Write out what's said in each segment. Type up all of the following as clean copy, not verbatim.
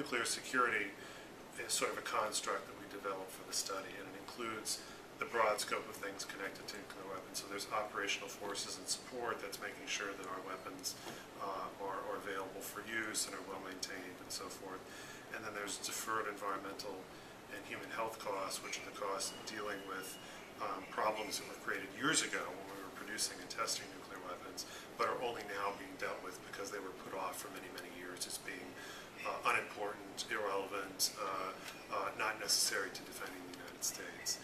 nuclear security is sort of a construct that we developed for the study, and it includes the broad scope of things connected to nuclear weapons. So there's operational forces and support that's making sure that our weapons are available for use and are well maintained and so forth. And then there's deferred environmental and human health costs, which are the costs of dealing with problems that were created years ago when we were producing and testing nuclear weapons, but are only now being dealt with because they were put off for many, many years as being unimportant, irrelevant, not necessary to defending the United States.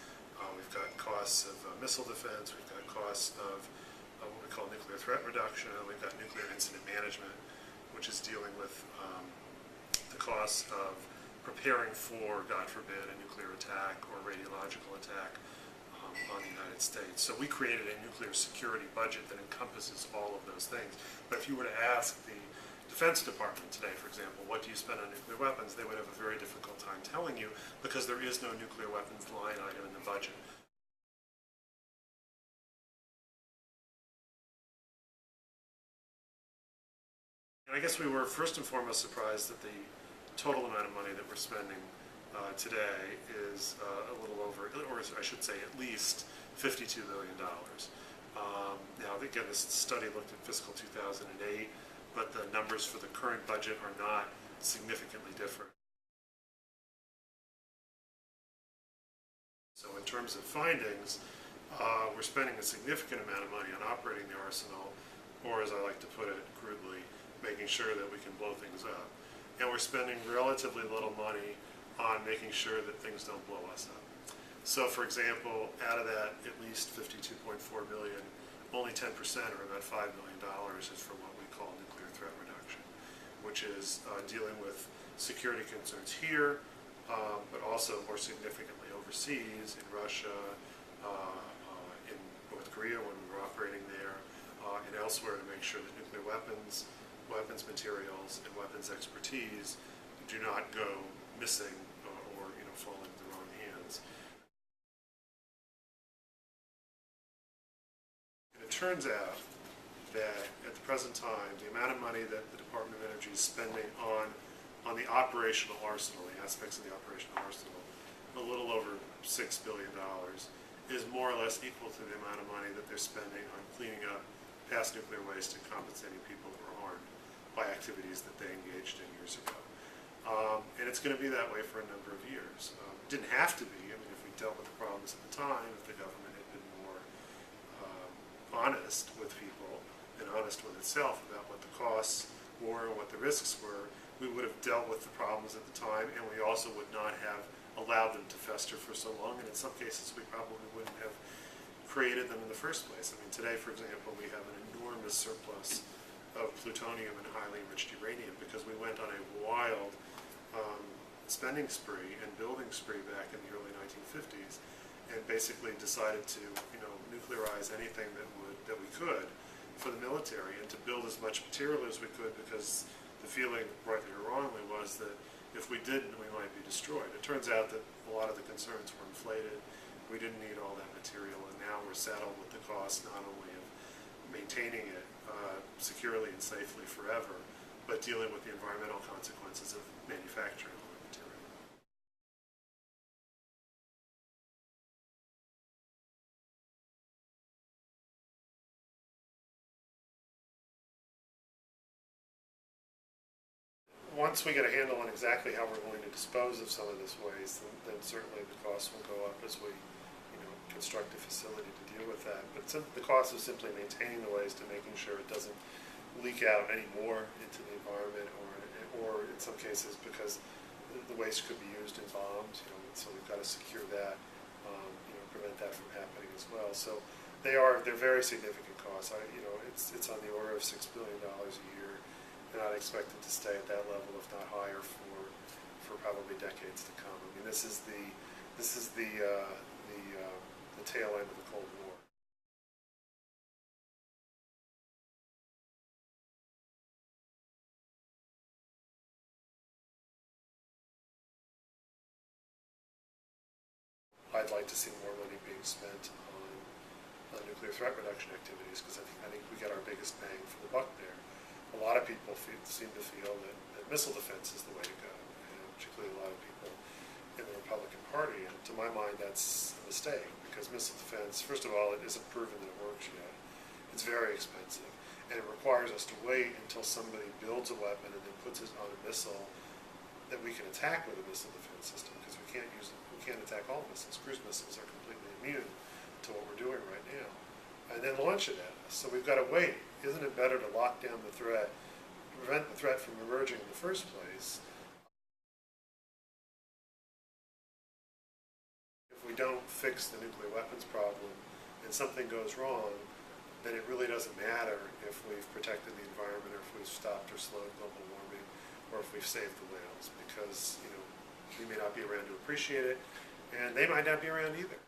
We've got costs of missile defense, we've got costs of what we call nuclear threat reduction, and we've got nuclear incident management, which is dealing with the costs of preparing for, God forbid, a nuclear attack or radiological attack on the United States. So we created a nuclear security budget that encompasses all of those things. But if you were to ask the Defense Department today, for example, what do you spend on nuclear weapons, they would have a very difficult time telling you because there is no nuclear weapons line item in the budget. And I guess we were first and foremost surprised that the total amount of money that we're spending today is a little over, or I should say at least $52 billion. Now, again, this study looked at fiscal 2008, but the numbers for the current budget are not significantly different. So in terms of findings, we're spending a significant amount of money on operating the arsenal, or as I like to put it crudely, making sure that we can blow things up. And we're spending relatively little money on making sure that things don't blow us up. So for example, out of that at least $52.4 billion, only 10% or about $5 million is for what we call nuclear threat reduction, which is dealing with security concerns here, but also more significantly overseas, in Russia, in North Korea when we were operating there, and elsewhere, to make sure that nuclear weapons, weapons materials, and weapons expertise do not go missing or fall into the wrong hands. And it turns out that at the present time, the amount of money that the Department of Energy is spending on the operational arsenal, the aspects of the operational arsenal, a little over $6 billion, is more or less equal to the amount of money that they're spending on cleaning up past nuclear waste and compensating people that were harmed by activities that they engaged in years ago. And it's going to be that way for a number of years. It didn't have to be. I mean, if we dealt with the problems at the time, if the government had been more honest with people and honest with itself about what the costs were and what the risks were, we would have dealt with the problems at the time, and we also would not have allowed them to fester for so long, and in some cases we probably wouldn't have created them in the first place. I mean, today, for example, we have an enormous surplus of plutonium and highly enriched uranium because we went on a wild spending spree and building spree back in the early 1950s, and basically decided to, nuclearize anything that we could for the military, and to build as much material as we could, because the feeling, rightly or wrongly, was that if we didn't, we might be destroyed. It turns out that a lot of the concerns were inflated. We didn't need all that material, and now we're saddled with the cost not only of maintaining it securely and safely forever, but dealing with the environmental consequences of manufacturing all that material. Once we get a handle on exactly how we're going to dispose of some of this waste, then certainly the costs will go up as we construct a facility to deal with that. But the cost of simply maintaining the waste and making sure it doesn't leak out any more into the environment, or in some cases because the waste could be used in bombs, so we've got to secure that, prevent that from happening as well. So they're very significant costs. It's on the order of $6 billion a year, and I'd expect it to stay at that level, if not higher, for probably decades to come. I mean, this is the tail end of the Cold War. I'd like to see more money being spent on nuclear threat reduction activities, because I think we get our biggest bang for the buck there. A lot of people seem to feel that missile defense is the way to go, and particularly a lot of people in the Republican Party. And to my mind, that's a mistake, because missile defense, first of all, it isn't proven that it works yet. It's very expensive, and it requires us to wait until somebody builds a weapon and then puts it on a missile that we can attack with a missile defense system, because we can't attack all missiles. Cruise missiles are completely immune to what we're doing right now, and then launch it at us. So we've got to wait. Isn't it better to lock down the threat, prevent the threat from emerging in the first place? If we don't fix the nuclear weapons problem and something goes wrong, then it really doesn't matter if we've protected the environment, or if we've stopped or slowed global warming, or if we've saved the whales, because we may not be around to appreciate it, and they might not be around either.